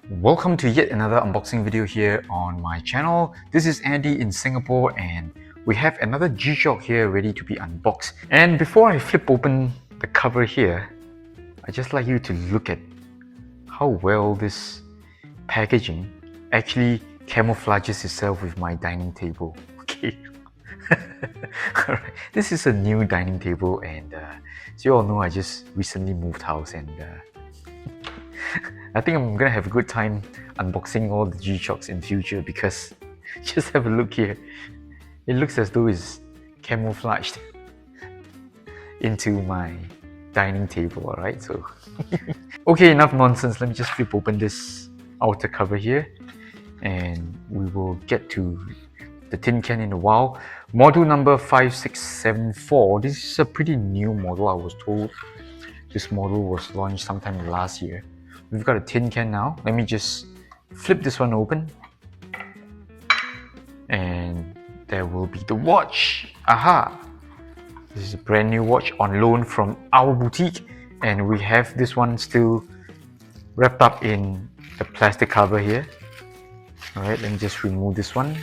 Welcome to yet another unboxing video here on my channel. This is Andy in Singapore and we have another G-Shock here ready to be unboxed. And before I flip open the cover here, I'd just like you to look at how well this packaging actually camouflages itself with my dining table. Okay. Alright, this is a new dining table and as you all know, I just recently moved house and I think I'm gonna have a good time unboxing all the G-Shocks in future because just have a look here. It looks as though it's camouflaged into my dining table, alright? So, okay, enough nonsense. Let me just flip open this outer cover here and we will get to the tin can in a while. Model number 5674. This is a pretty new model. I was told this model was launched sometime last year. We've got a tin can now. Let me just flip this one open. And there will be the watch. Aha! This is a brand new watch on loan from our boutique. And we have this one still wrapped up in the plastic cover here. Alright, let me just remove this one.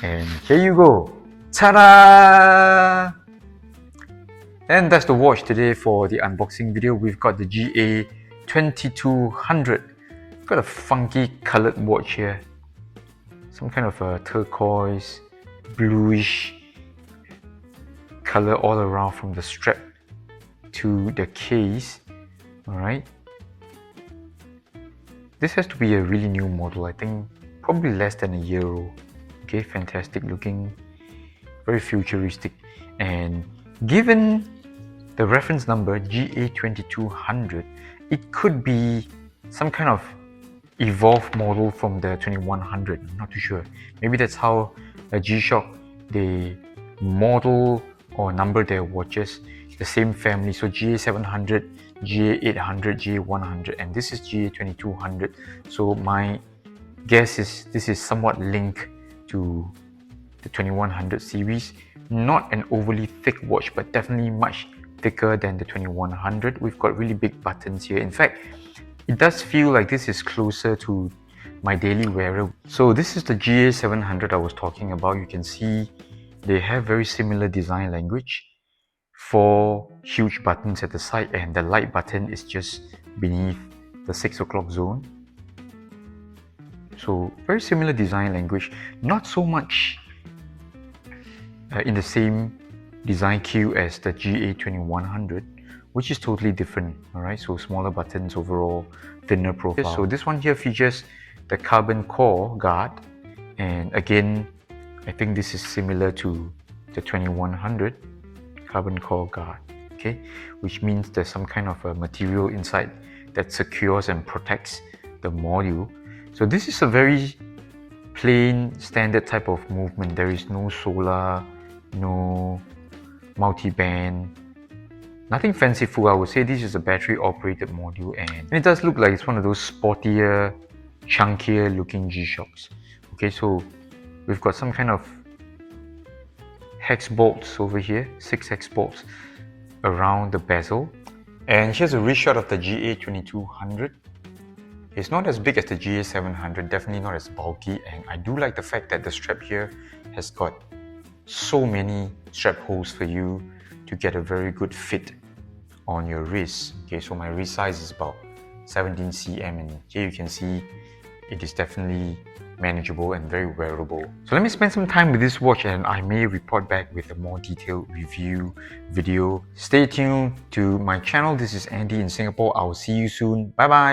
And here you go. Ta-da! And that's the watch today for the unboxing video. We've got the GA-2200. We've got a funky colored watch here. Some kind of a turquoise, bluish color all around from the strap to the case. Alright. This has to be a really new model. I think probably less than a year old. Okay, fantastic looking, very futuristic. And given the reference number GA-2200, it could be some kind of evolved model from the 2100. I'm not too sure. Maybe that's how a G-Shock, they model or number their watches, the same family. So GA-700, GA-800, GA-100, and this is GA-2200. So my guess is this is somewhat linked to the 2100 series. Not an overly thick watch, but definitely much thicker than the 2100. We've got really big buttons here. In fact, it does feel like this is closer to my daily wearer. So this is the GA-700 I was talking about. You can see they have very similar design language. 4 huge buttons at the side and the light button is just beneath the 6 o'clock zone. So very similar design language, not so much in the same design queue as the GA-2100, which is totally different. Alright, so smaller buttons overall, thinner profile. So this one here features the carbon core guard, and again, I think this is similar to the 2100 carbon core guard. Okay, which means there's some kind of a material inside that secures and protects the module. So this is a very plain, standard type of movement. There is no solar, no multi-band, nothing fanciful. I would say this is a battery operated module and it does look like it's one of those sportier, chunkier looking G-Shocks. Okay, so we've got some kind of hex bolts over here, 6 hex bolts around the bezel. And here's a reshot of the GA-2200. It's not as big as the GA-700, definitely not as bulky, and I do like the fact that the strap here has got so many strap holes for you to get a very good fit on your wrist. Okay, so my wrist size is about 17 cm and here you can see it is definitely manageable and very wearable. So let me spend some time with this watch and I may report back with a more detailed review video. Stay tuned to my channel. This is Andy in Singapore. I will see you soon. Bye bye.